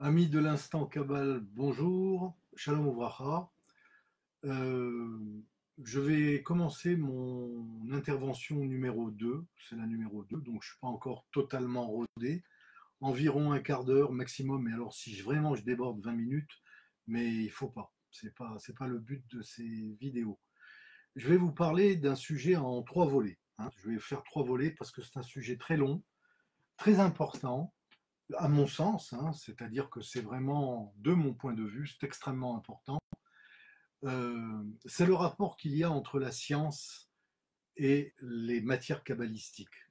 Amis de l'instant Kabbal, bonjour, Shalom Ouvracha. Euh, je vais commencer mon intervention numéro 2. C'est la numéro 2, donc je ne suis pas encore totalement rodé. Environ un quart d'heure maximum, et alors si vraiment je déborde 20 minutes, mais il ne faut pas. C'est pas le but de ces vidéos. Je vais vous parler d'un sujet en 3 volets, hein. Je vais faire 3 volets parce que c'est un sujet très long, très important à mon sens, hein, c'est-à-dire que c'est vraiment, de mon point de vue, c'est extrêmement important. C'est le rapport qu'il y a entre la science et les matières kabbalistiques.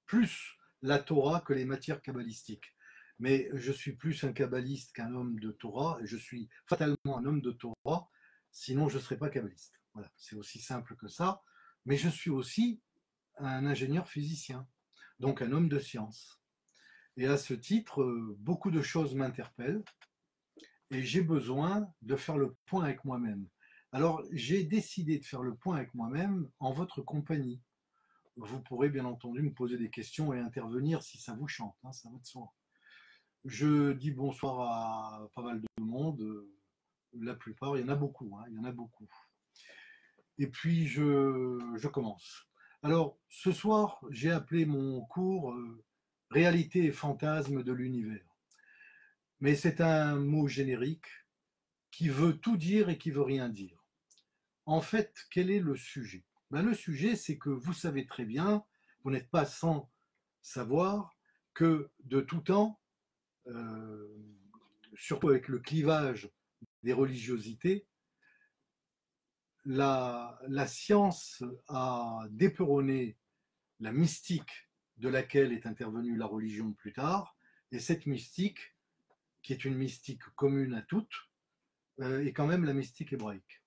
Plus la Torah que les matières kabbalistiques. Mais je suis plus un kabbaliste qu'un homme de Torah, et je suis fatalement un homme de Torah, sinon je ne serais pas kabbaliste. Voilà, c'est aussi simple que ça. Mais je suis aussi un ingénieur physicien, donc un homme de science. Et à ce titre, beaucoup de choses m'interpellent et j'ai besoin de faire le point avec moi-même. Alors, j'ai décidé de faire le point avec moi-même en votre compagnie. Vous pourrez bien entendu me poser des questions et intervenir si ça vous chante, hein, ça va de soi. Je dis bonsoir à pas mal de monde, la plupart, il y en a beaucoup, hein, il y en a beaucoup. Et puis, je commence. Alors, ce soir, j'ai appelé mon cours Réalité et fantasmes de l'univers. Mais c'est un mot générique qui veut tout dire et qui veut rien dire. En fait, quel est le sujet? Le sujet, c'est que vous savez très bien, vous n'êtes pas sans savoir que de tout temps, euh, surtout avec le clivage des religiosités, la science a déperonné la mystique de laquelle est intervenue la religion plus tard, et cette mystique, qui est une mystique commune à toutes, est quand même la mystique hébraïque.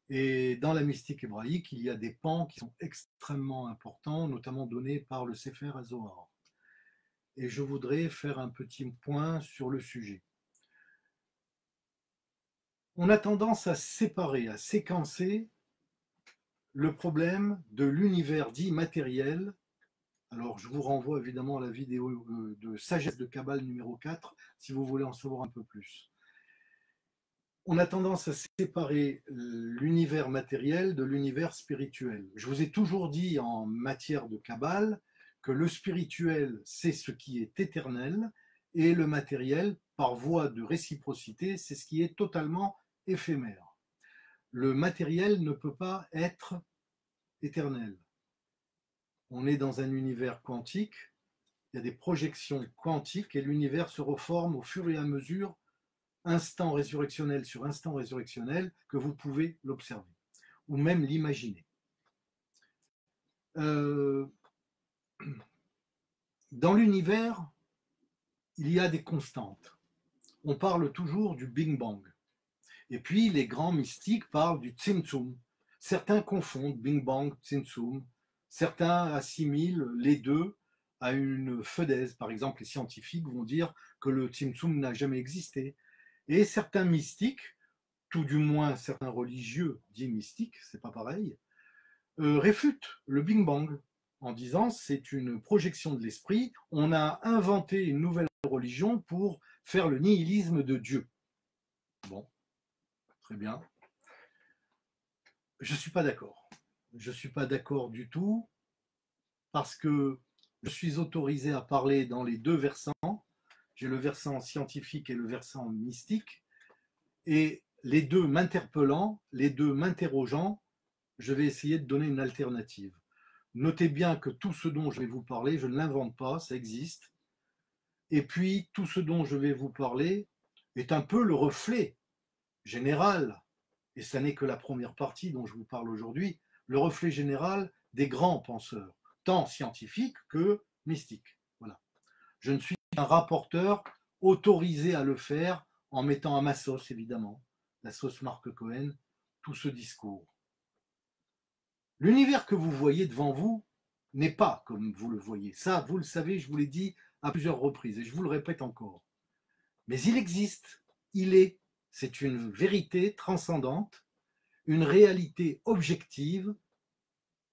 Et dans la mystique hébraïque, il y a des pans qui sont extrêmement importants, notamment donnés par le Sefer HaZohar. Et je voudrais faire un petit point sur le sujet. On a tendance à séparer, à séquencer le problème de l'univers dit matériel. Alors, je vous renvoie évidemment à la vidéo de Sagesse de Kabbale numéro 4, si vous voulez en savoir un peu plus. On a tendance à séparer l'univers matériel de l'univers spirituel. Je vous ai toujours dit en matière de Kabbale que le spirituel, c'est ce qui est éternel, et le matériel, par voie de réciprocité, c'est ce qui est totalement éphémère. Le matériel ne peut pas être éternel. On est dans un univers quantique, il y a des projections quantiques, et l'univers se reforme au fur et à mesure, instant résurrectionnel sur instant résurrectionnel, que vous pouvez l'observer ou même l'imaginer. Dans l'univers, il y a des constantes. On parle toujours du Big Bang. Et puis les grands mystiques parlent du Tzimtzum. Certains confondent Big Bang, Tzimtzum. Certains assimilent les deux à une fodaise. Par exemple, les scientifiques vont dire que le Tzimtzum n'a jamais existé. Et certains mystiques, tout du moins certains religieux dits mystiques, c'est pas pareil, réfutent le Big Bang en disant c'est une projection de l'esprit, on a inventé une nouvelle religion pour faire le nihilisme de Dieu. Bon, très bien. Je ne suis pas d'accord. Je ne suis pas d'accord du tout parce que je suis autorisé à parler dans les deux versants. J'ai le versant scientifique et le versant mystique. Et les deux m'interpellant, les deux m'interrogeant, je vais essayer de donner une alternative. Notez bien que tout ce dont je vais vous parler, je ne l'invente pas, ça existe. Et puis, tout ce dont je vais vous parler est un peu le reflet général, et ça n'est que la première partie dont je vous parle aujourd'hui, le reflet général des grands penseurs, tant scientifiques que mystiques. Voilà. Je ne suis qu'un rapporteur autorisé à le faire en mettant à ma sauce, évidemment, la sauce Marc Cohen, tout ce discours. L'univers que vous voyez devant vous n'est pas comme vous le voyez. Ça, vous le savez, je vous l'ai dit à plusieurs reprises et je vous le répète encore. Mais il existe, il est, c'est une vérité transcendante, une réalité objective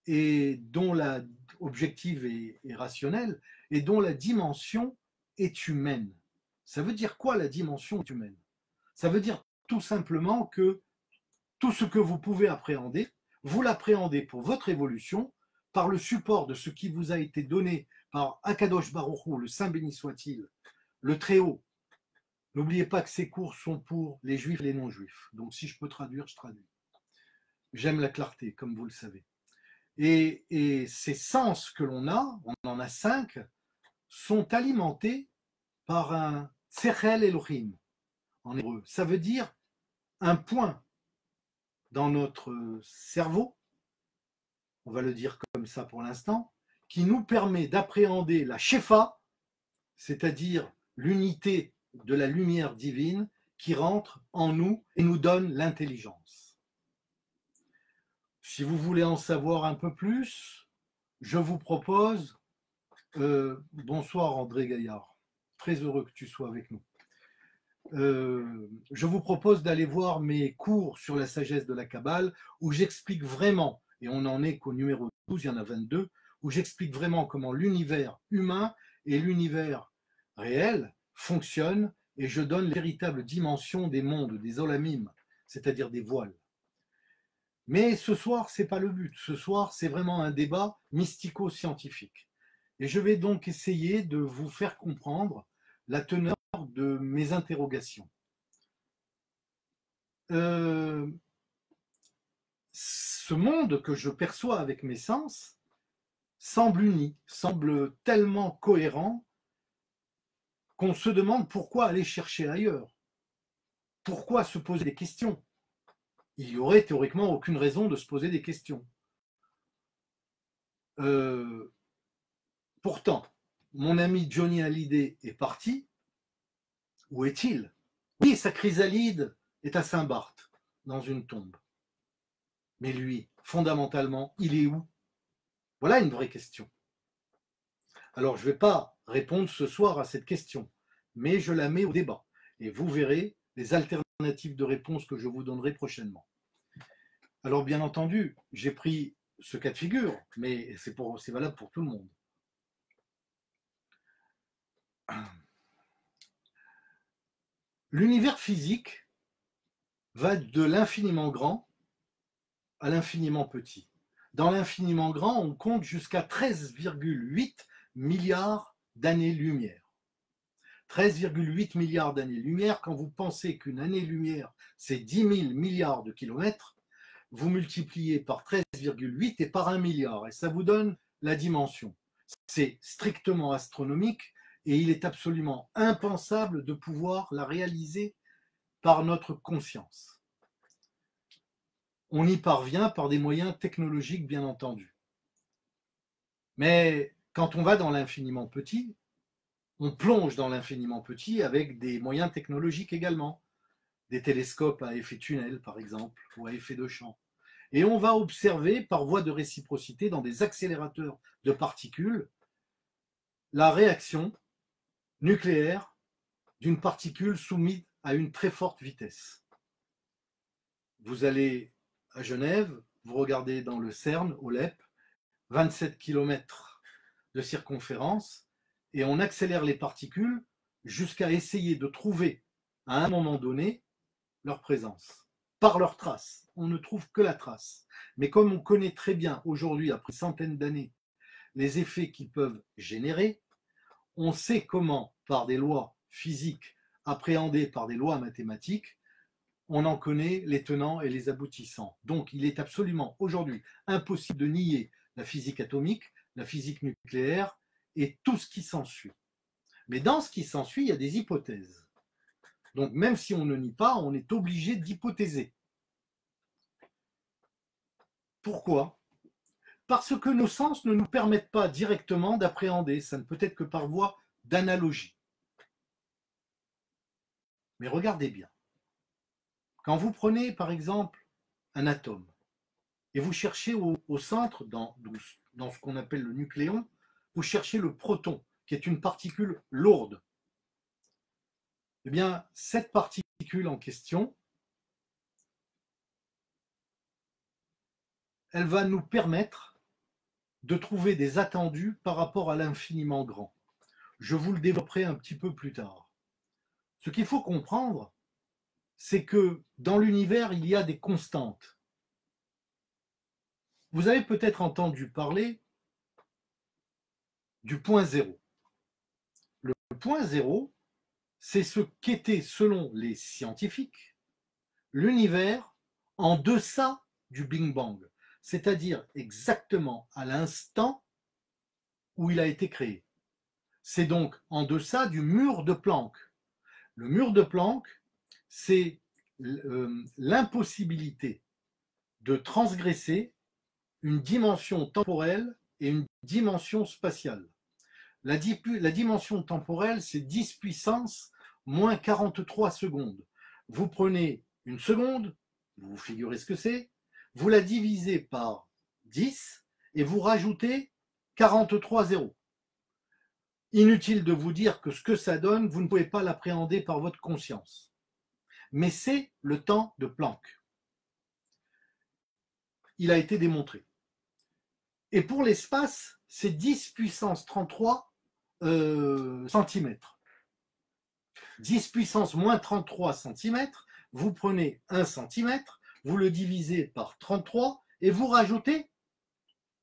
et dont la objective est rationnelle et dont la dimension est humaine. Ça veut dire quoi la dimension humaine? Ça veut dire tout simplement que tout ce que vous pouvez appréhender, vous l'appréhendez pour votre évolution par le support de ce qui vous a été donné par Akadosh Baruch Hu, le Saint béni soit-il, le Très-Haut. N'oubliez pas que ces cours sont pour les juifs et les non-juifs. Donc si je peux traduire, je traduis. J'aime la clarté, comme vous le savez. Et ces sens que l'on a, on en a 5, sont alimentés par un Tsechel Elohim en hébreu. Ça veut dire un point dans notre cerveau, on va le dire comme ça pour l'instant, qui nous permet d'appréhender la Shefa, c'est-à-dire l'unité de la lumière divine qui rentre en nous et nous donne l'intelligence. Si vous voulez en savoir un peu plus, je vous propose, bonsoir André Gaillard, très heureux que tu sois avec nous. Je vous propose d'aller voir mes cours sur la sagesse de la Kabbale où j'explique vraiment, et on n'en est qu'au numéro 12, il y en a 22, où j'explique vraiment comment l'univers humain et l'univers réel fonctionnent et je donne les véritables dimensions des mondes, des olamim, c'est-à-dire des voiles. Mais ce soir, ce n'est pas le but. Ce soir, c'est vraiment un débat mystico-scientifique. Et je vais donc essayer de vous faire comprendre la teneur de mes interrogations. Ce monde que je perçois avec mes sens semble uni, semble tellement cohérent qu'on se demande pourquoi aller chercher ailleurs. Pourquoi se poser des questions? Il n'y aurait théoriquement aucune raison de se poser des questions. Pourtant, mon ami Johnny Hallyday est parti. Où est-il? Oui, sa chrysalide est à Saint-Barth, dans une tombe. Mais lui, fondamentalement, il est où? Voilà une vraie question. Alors, je ne vais pas répondre ce soir à cette question, mais je la mets au débat. Et vous verrez les alternatives de réponse que je vous donnerai prochainement. Alors, bien entendu, j'ai pris ce cas de figure, mais c'est valable pour tout le monde. L'univers physique va de l'infiniment grand à l'infiniment petit. Dans l'infiniment grand, on compte jusqu'à 13,8 milliards d'années-lumière. 13,8 milliards d'années-lumière, quand vous pensez qu'une année-lumière, c'est 10 000 milliards de kilomètres, vous multipliez par 13,8 et par 1 milliard, et ça vous donne la dimension. C'est strictement astronomique, et il est absolument impensable de pouvoir la réaliser par notre conscience. On y parvient par des moyens technologiques, bien entendu. Mais quand on va dans l'infiniment petit, on plonge dans l'infiniment petit avec des moyens technologiques également. Des télescopes à effet tunnel, par exemple, ou à effet de champ. Et on va observer, par voie de réciprocité, dans des accélérateurs de particules, la réaction nucléaire d'une particule soumise à une très forte vitesse. Vous allez à Genève, vous regardez dans le CERN, au LEP, 27 km de circonférence, et on accélère les particules jusqu'à essayer de trouver, à un moment donné, leur présence, par leur trace. On ne trouve que la trace. Mais comme on connaît très bien aujourd'hui, après centaines d'années, les effets qu'ils peuvent générer, on sait comment, par des lois physiques appréhendées par des lois mathématiques, on en connaît les tenants et les aboutissants. Donc il est absolument aujourd'hui impossible de nier la physique atomique, la physique nucléaire et tout ce qui s'ensuit. Mais dans ce qui s'ensuit, il y a des hypothèses. Donc même si on ne nie pas, on est obligé d'hypothéser. Pourquoi? Parce que nos sens ne nous permettent pas directement d'appréhender, ça ne peut être que par voie d'analogie. Mais regardez bien. Quand vous prenez par exemple un atome et vous cherchez au centre, dans ce qu'on appelle le nucléon, vous cherchez le proton, qui est une particule lourde. Eh bien, cette particule en question, elle va nous permettre de trouver des attendus par rapport à l'infiniment grand. Je vous le développerai un petit peu plus tard. Ce qu'il faut comprendre, c'est que dans l'univers, il y a des constantes. Vous avez peut-être entendu parler du point zéro. Le point zéro, c'est ce qu'était, selon les scientifiques, l'univers en deçà du Big Bang, c'est-à-dire exactement à l'instant où il a été créé. C'est donc en deçà du mur de Planck. Le mur de Planck, c'est l'impossibilité de transgresser une dimension temporelle et une dimension spatiale. La dimension temporelle, c'est 10 puissance moins 43 secondes. Vous prenez une seconde, vous vous figurez ce que c'est, vous la divisez par 10 et vous rajoutez 43 zéros. Inutile de vous dire que ce que ça donne, vous ne pouvez pas l'appréhender par votre conscience. Mais c'est le temps de Planck. Il a été démontré. Et pour l'espace, c'est 10 puissance 33 centimètres. 10 puissance moins 33 centimètres, vous prenez 1 centimètre, vous le divisez par 33 et vous rajoutez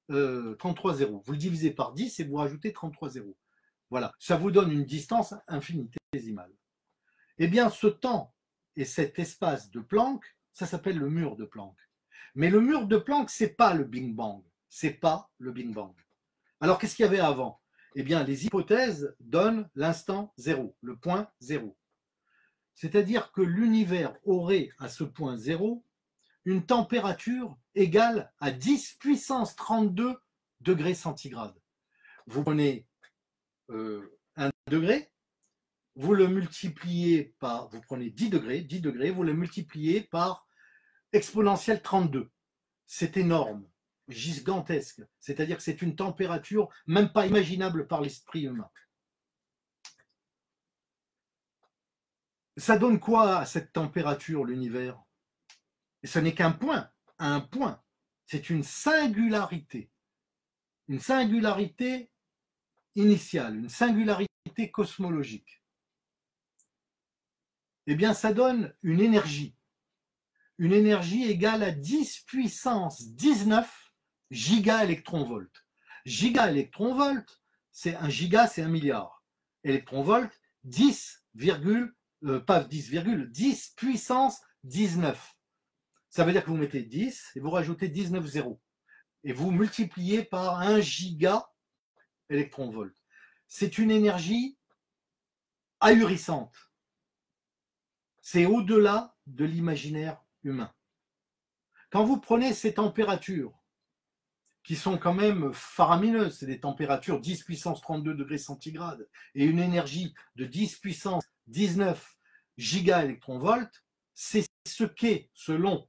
33 zéros. Vous le divisez par 10 et vous rajoutez 33 zéros. Voilà, ça vous donne une distance infinitésimale. Eh bien, ce temps et cet espace de Planck, ça s'appelle le mur de Planck. Mais le mur de Planck, c'est pas le Big Bang. C'est pas le Big Bang. Alors, qu'est-ce qu'il y avait avant? Eh bien, les hypothèses donnent l'instant zéro, le point zéro. C'est-à-dire que l'univers aurait à ce point zéro une température égale à 10 puissance 32 degrés centigrades. Vous prenez 1 degré, vous le multipliez par, vous prenez 10 degrés, vous le multipliez par exponentielle 32. C'est énorme, gigantesque. C'est-à-dire que c'est une température même pas imaginable par l'esprit humain. Ça donne quoi à cette température, l'univers? Et ce n'est qu'un point, un point. C'est une singularité initiale, une singularité cosmologique. Eh bien, ça donne une énergie égale à 10 puissance 19 gigaélectronvolts. Gigaélectronvolts, c'est un giga, c'est 1 milliard. Électronvolts, 10, pas 10 puissance 19. Ça veut dire que vous mettez 10 et vous rajoutez 19 zéros. Et vous multipliez par 1 giga électronvolt. C'est une énergie ahurissante. C'est au-delà de l'imaginaire humain. Quand vous prenez ces températures, qui sont quand même faramineuses, c'est des températures 10 puissance 32 degrés centigrades et une énergie de 10 puissance 19 gigaélectronvolts, c'est ce qu'est, selon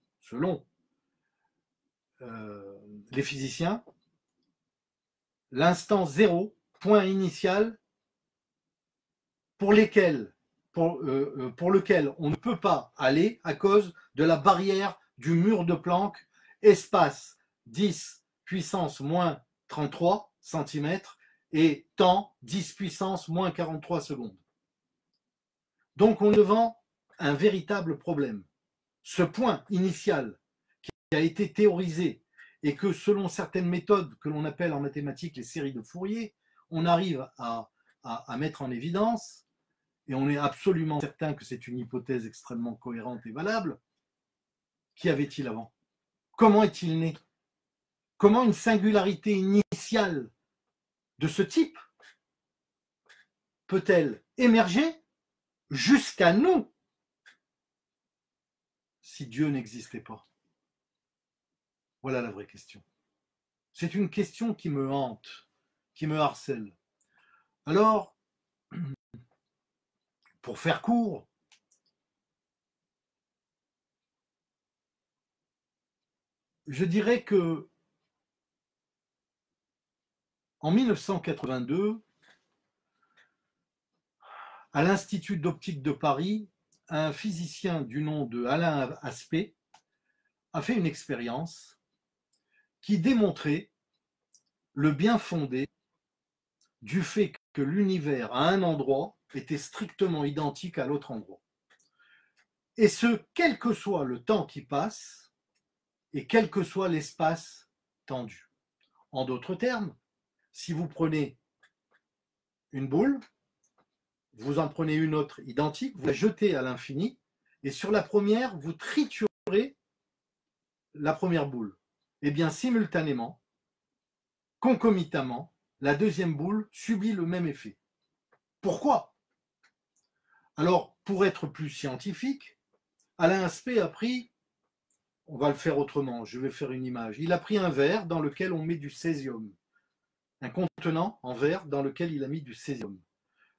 les physiciens, l'instant zéro, point initial, pour lequel on ne peut pas aller à cause de la barrière du mur de Planck, espace 10 puissance moins 33 cm et temps 10 puissance moins 43 secondes. Donc on est devant un véritable problème. Ce point initial qui a été théorisé et que selon certaines méthodes que l'on appelle en mathématiques les séries de Fourier, on arrive à mettre en évidence, et on est absolument certain que c'est une hypothèse extrêmement cohérente et valable. Qu'y avait-il avant? Comment est-il né? Comment une singularité initiale de ce type peut-elle émerger jusqu'à nous si Dieu n'existait pas? Voilà la vraie question. C'est une question qui me hante, qui me harcèle. Alors, pour faire court, je dirais que en 1982, à l'Institut d'optique de Paris, un physicien du nom de Alain Aspect a fait une expérience qui démontrait le bien fondé du fait que l'univers à un endroit était strictement identique à l'autre endroit. Et ce, quel que soit le temps qui passe et quel que soit l'espace tendu. En d'autres termes, si vous prenez une boule, vous en prenez une autre identique, vous la jetez à l'infini, et sur la première, vous triturez la première boule. Et bien simultanément, concomitamment, la deuxième boule subit le même effet. Pourquoi? Alors, pour être plus scientifique, Alain Aspect a pris, on va le faire autrement, je vais faire une image, il a pris un verre dans lequel on met du césium, un contenant en verre dans lequel il a mis du césium.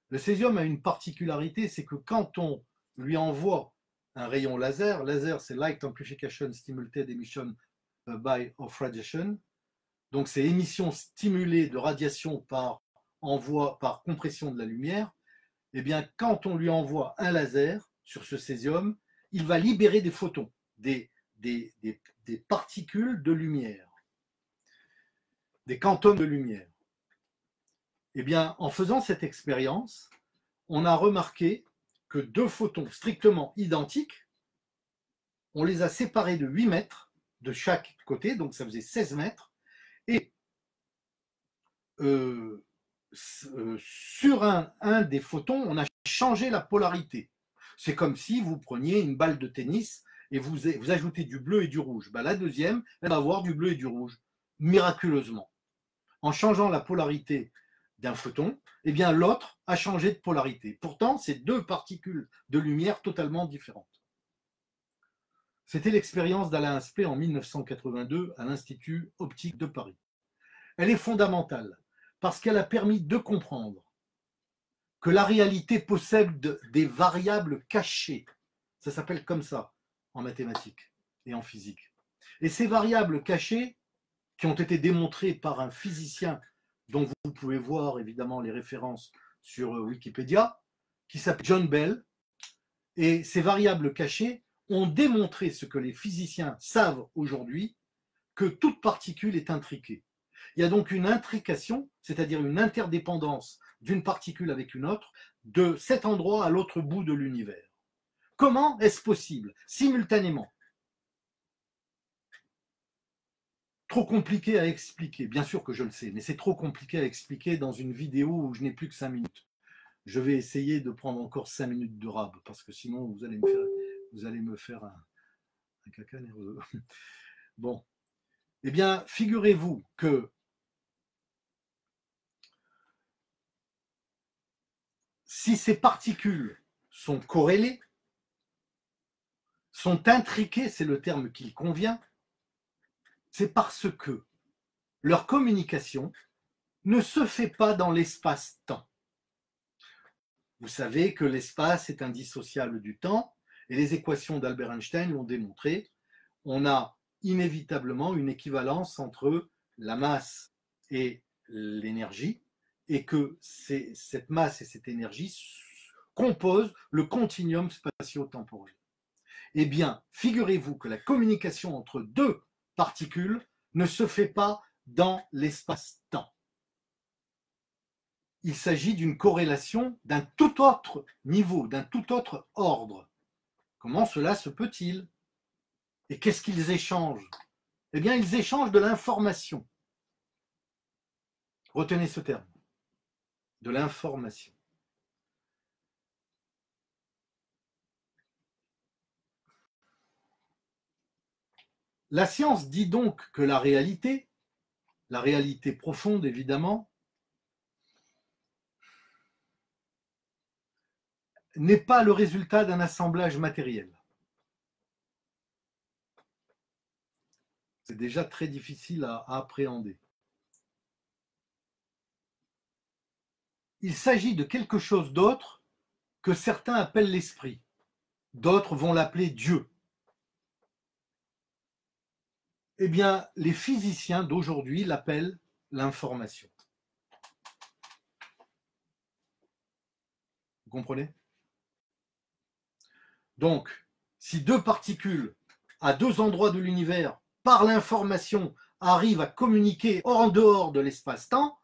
Le césium a une particularité, c'est que quand on lui envoie un rayon laser, laser c'est Light Amplification Stimulated Emission by of Radiation, donc c'est émission stimulée de radiation par envoi, par compression de la lumière, et bien quand on lui envoie un laser sur ce césium, il va libérer des photons, des particules de lumière, des quantums de lumière. Eh bien, en faisant cette expérience, on a remarqué que deux photons strictement identiques, on les a séparés de 8 mètres de chaque côté, donc ça faisait 16 mètres, et sur un des photons, on a changé la polarité. C'est comme si vous preniez une balle de tennis et vous ajoutez du bleu et du rouge. Ben, la deuxième, elle va avoir du bleu et du rouge, miraculeusement. En changeant la polarité d'un photon, eh bien l'autre a changé de polarité. Pourtant, c'est deux particules de lumière totalement différentes. C'était l'expérience d'Alain Aspect en 1982 à l'Institut optique de Paris. Elle est fondamentale parce qu'elle a permis de comprendre que la réalité possède des variables cachées. Ça s'appelle comme ça en mathématiques et en physique. Et ces variables cachées, qui ont été démontrées par un physicien dont vous pouvez voir évidemment les références sur Wikipédia, qui s'appelle John Bell, et ces variables cachées ont démontré ce que les physiciens savent aujourd'hui, que toute particule est intriquée. Il y a donc une intrication, c'est-à-dire une interdépendance d'une particule avec une autre, de cet endroit à l'autre bout de l'univers. Comment est-ce possible, simultanément? Trop compliqué à expliquer, bien sûr que je le sais, mais c'est trop compliqué à expliquer dans une vidéo où je n'ai plus que 5 minutes. Je vais essayer de prendre encore 5 minutes de rab, parce que sinon vous allez me faire un caca nerveux. Bon, eh bien, figurez-vous que si ces particules sont corrélées, sont intriquées, c'est le terme qui convient, c'est parce que leur communication ne se fait pas dans l'espace-temps. Vous savez que l'espace est indissociable du temps, et les équations d'Albert Einstein l'ont démontré. On a inévitablement une équivalence entre la masse et l'énergie, et que cette masse et cette énergie composent le continuum spatio-temporel. Eh bien, figurez-vous que la communication entre deux particules ne se fait pas dans l'espace-temps. Il s'agit d'une corrélation d'un tout autre niveau, d'un tout autre ordre. Comment cela se peut-il? Et qu'est-ce qu'ils échangent? Eh bien, ils échangent de l'information. Retenez ce terme, de l'information. La science dit donc que la réalité profonde évidemment, n'est pas le résultat d'un assemblage matériel. C'est déjà très difficile à appréhender. Il s'agit de quelque chose d'autre que certains appellent l'esprit. D'autres vont l'appeler Dieu. Eh bien, les physiciens d'aujourd'hui l'appellent l'information. Vous comprenez? Donc, si deux particules à deux endroits de l'univers, par l'information, arrivent à communiquer en dehors de l'espace-temps,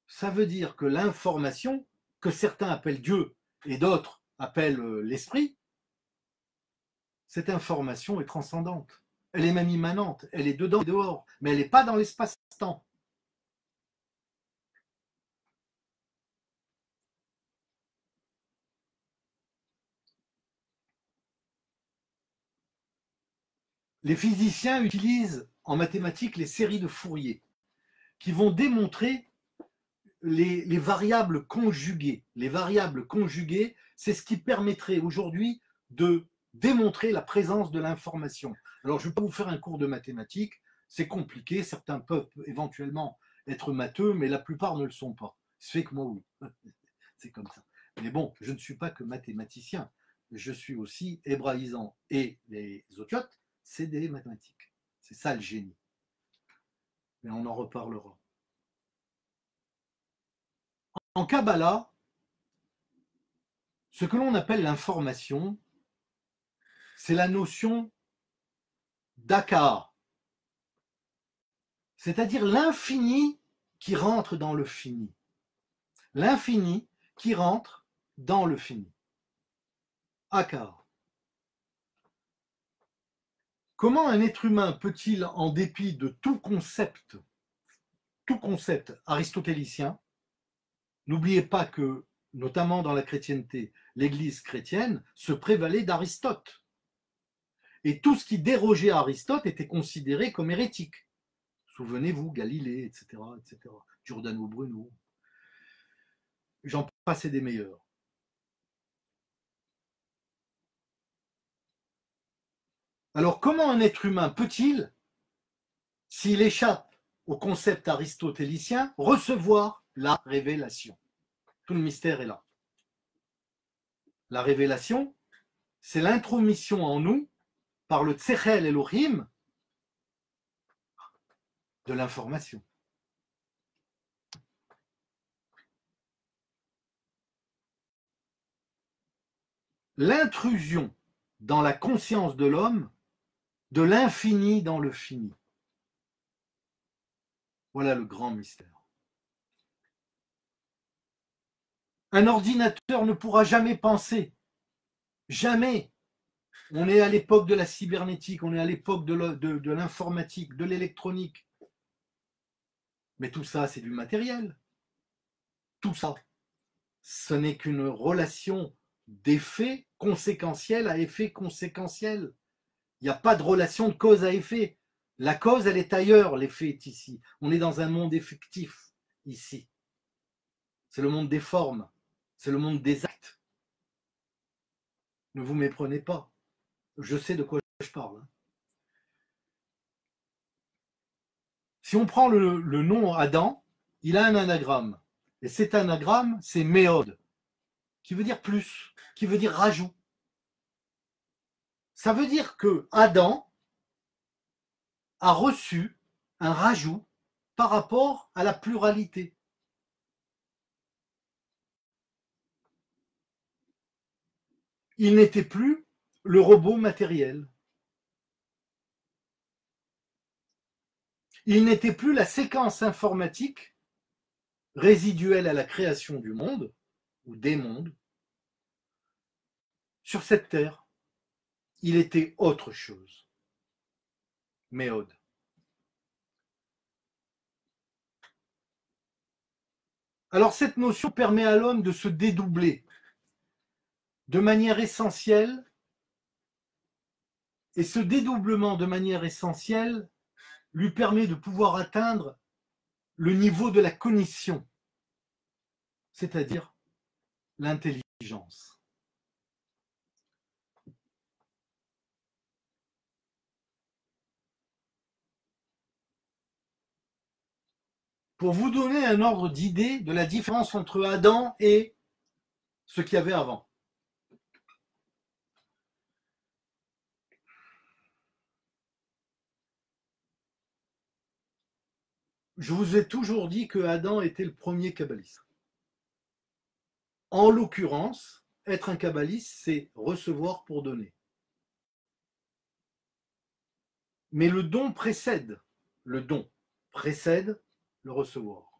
ça veut dire que l'information que certains appellent Dieu et d'autres appellent l'esprit, cette information est transcendante. Elle est même immanente, elle est dedans et dehors, mais elle n'est pas dans l'espace-temps. Les physiciens utilisent en mathématiques les séries de Fourier qui vont démontrer les variables conjuguées. Les variables conjuguées, c'est ce qui permettrait aujourd'hui de démontrer la présence de l'information. Alors, je ne vais pas vous faire un cours de mathématiques, c'est compliqué, certains peuvent éventuellement être matheux, mais la plupart ne le sont pas. Ce fait que moi, oui. C'est comme ça. Mais bon, je ne suis pas que mathématicien, je suis aussi hébraïsant. Et les otiotes, c'est des mathématiques. C'est ça le génie. Mais on en reparlera. En Kabbalah, ce que l'on appelle l'information, c'est la notion d'Aka, c'est-à-dire l'infini qui rentre dans le fini. L'infini qui rentre dans le fini. Aka. Comment un être humain peut-il, en dépit de tout concept aristotélicien, n'oubliez pas que, notamment dans la chrétienté, l'Église chrétienne se prévalait d'Aristote. Et tout ce qui dérogeait à Aristote était considéré comme hérétique. Souvenez-vous, Galilée, etc., etc., Giordano Bruno. J'en passe et des meilleurs. Alors, comment un être humain peut-il, s'il échappe au concept aristotélicien, recevoir la révélation? Tout le mystère est là. La révélation, c'est l'intromission en nous, par le Tsechel Elohim, de l'information. L'intrusion dans la conscience de l'homme de l'infini dans le fini. Voilà le grand mystère. Un ordinateur ne pourra jamais penser. Jamais. On est à l'époque de la cybernétique, on est à l'époque de l'informatique, de l'électronique. Mais tout ça, c'est du matériel. Tout ça, ce n'est qu'une relation d'effet conséquentiel à effet conséquentiel. Il n'y a pas de relation de cause à effet. La cause, elle est ailleurs, l'effet est ici. On est dans un monde effectif, ici. C'est le monde des formes, c'est le monde des actes. Ne vous méprenez pas. Je sais de quoi je parle. Si on prend le nom Adam, il a un anagramme. Et cet anagramme, c'est méode, qui veut dire plus, qui veut dire rajout. Ça veut dire que Adam a reçu un rajout par rapport à la pluralité. Il n'était plus le robot matériel. Il n'était plus la séquence informatique résiduelle à la création du monde, ou des mondes, sur cette terre. Il était autre chose. Méode. Alors cette notion permet à l'homme de se dédoubler de manière essentielle, et ce dédoublement de manière essentielle lui permet de pouvoir atteindre le niveau de la cognition, c'est-à-dire l'intelligence. Pour vous donner un ordre d'idée de la différence entre Adam et ce qu'il y avait avant. Je vous ai toujours dit que Adam était le premier kabbaliste. En l'occurrence, être un kabbaliste, c'est recevoir pour donner. Mais le don précède le recevoir.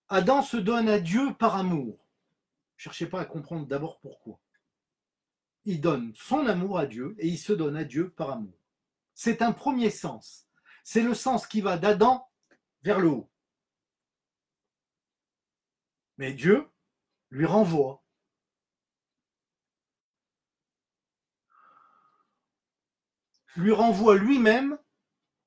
Adam se donne à Dieu par amour. Ne cherchez pas à comprendre d'abord pourquoi. Il donne son amour à Dieu et il se donne à Dieu par amour. C'est un premier sens. C'est le sens qui va d'Adam vers le haut. Mais Dieu lui renvoie. Lui renvoie lui-même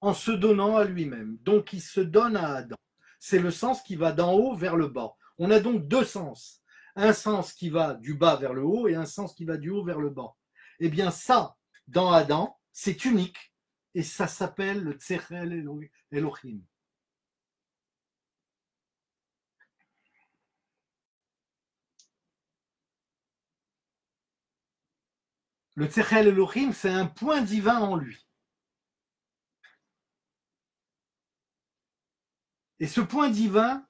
en se donnant à lui-même. Donc il se donne à Adam. C'est le sens qui va d'en haut vers le bas. On a donc deux sens. Un sens qui va du bas vers le haut et un sens qui va du haut vers le bas. Eh bien ça, dans Adam, c'est unique et ça s'appelle le Tserel Elohim. Le Tserel Elohim, c'est un point divin en lui. Et ce point divin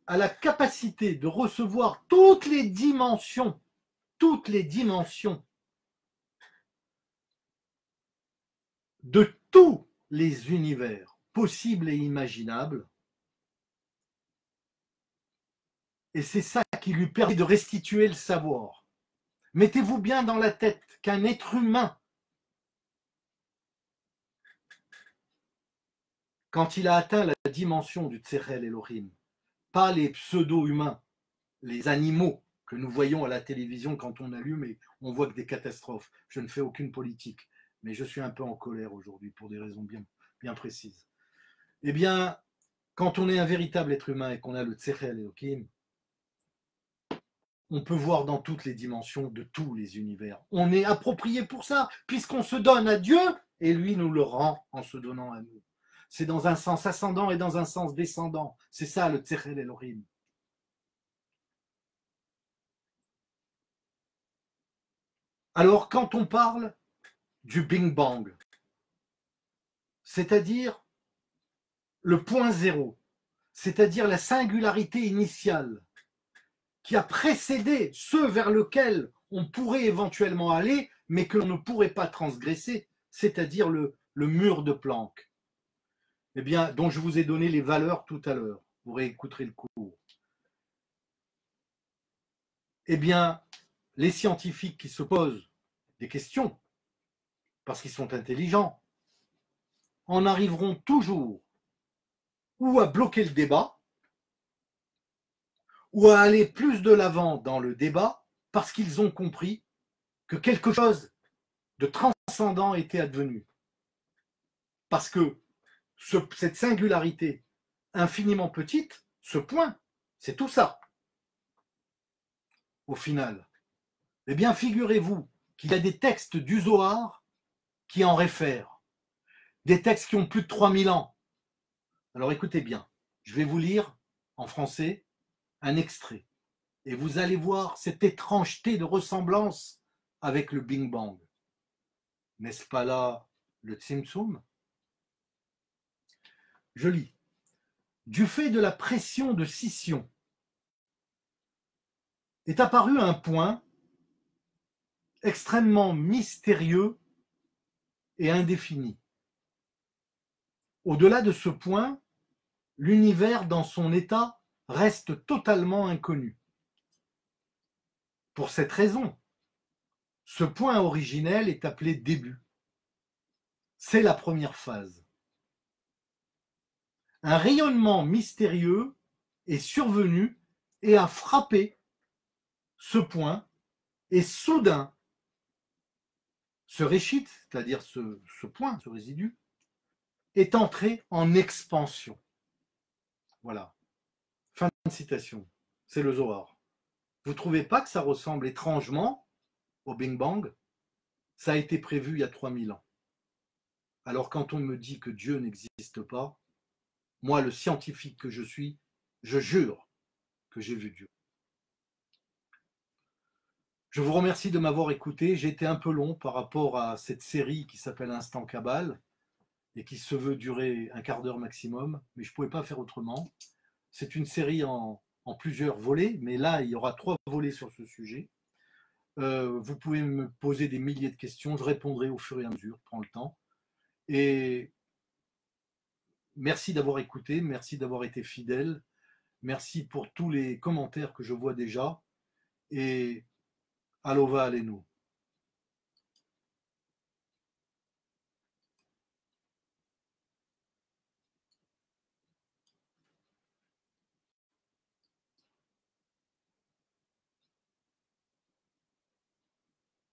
a la capacité de recevoir toutes les dimensions de tous les univers possibles et imaginables. Et c'est ça qui lui permet de restituer le savoir. Mettez-vous bien dans la tête qu'un être humain, quand il a atteint la dimension du Tserel Elohim, pas les pseudo-humains, les animaux que nous voyons à la télévision quand on allume et on voit que des catastrophes. Je ne fais aucune politique, mais je suis un peu en colère aujourd'hui pour des raisons bien précises. Eh bien, quand on est un véritable être humain et qu'on a le Tserel Elohim, on peut voir dans toutes les dimensions de tous les univers. On est approprié pour ça, puisqu'on se donne à Dieu et lui nous le rend en se donnant à nous. C'est dans un sens ascendant et dans un sens descendant. C'est ça le Tserel Elohim. Alors quand on parle du Big Bang, c'est-à-dire le point zéro, c'est-à-dire la singularité initiale qui a précédé ce vers lequel on pourrait éventuellement aller, mais que l'on ne pourrait pas transgresser, c'est-à-dire le mur de Planck, eh bien, dont je vous ai donné les valeurs tout à l'heure. Vous réécouterez le cours. Eh bien, les scientifiques qui se posent des questions, parce qu'ils sont intelligents, en arriveront toujours ou à bloquer le débat, ou à aller plus de l'avant dans le débat, parce qu'ils ont compris que quelque chose de transcendant était advenu. Parce que cette singularité infiniment petite, ce point, c'est tout ça. Au final, eh bien, figurez-vous qu'il y a des textes du Zohar qui en réfèrent, des textes qui ont plus de 3000 ans. Alors écoutez bien, je vais vous lire en français un extrait, et vous allez voir cette étrangeté de ressemblance avec le Big Bang. N'est-ce pas là le Tzimtzum? Je lis. Du fait de la pression de scission, est apparu un point extrêmement mystérieux et indéfini. Au-delà de ce point, l'univers dans son état reste totalement inconnu. Pour cette raison, ce point originel est appelé début. C'est la première phase. Un rayonnement mystérieux est survenu et a frappé ce point, et soudain, ce réchit, c'est-à-dire ce point, ce résidu, est entré en expansion. Voilà. Fin de citation. C'est le Zohar. Vous ne trouvez pas que ça ressemble étrangement au Big Bang? Ça a été prévu il y a 3000 ans. Alors quand on me dit que Dieu n'existe pas, moi, le scientifique que je suis, je jure que j'ai vu Dieu. Je vous remercie de m'avoir écouté. J'ai été un peu long par rapport à cette série qui s'appelle Instant Kabbale et qui se veut durer un quart d'heure maximum, mais je ne pouvais pas faire autrement. C'est une série en plusieurs volets, mais là, il y aura 3 volets sur ce sujet. Vous pouvez me poser des milliers de questions, je répondrai au fur et à mesure, prends le temps. Et merci d'avoir écouté, merci d'avoir été fidèle. Merci pour tous les commentaires que je vois déjà. Et Alova Alenu.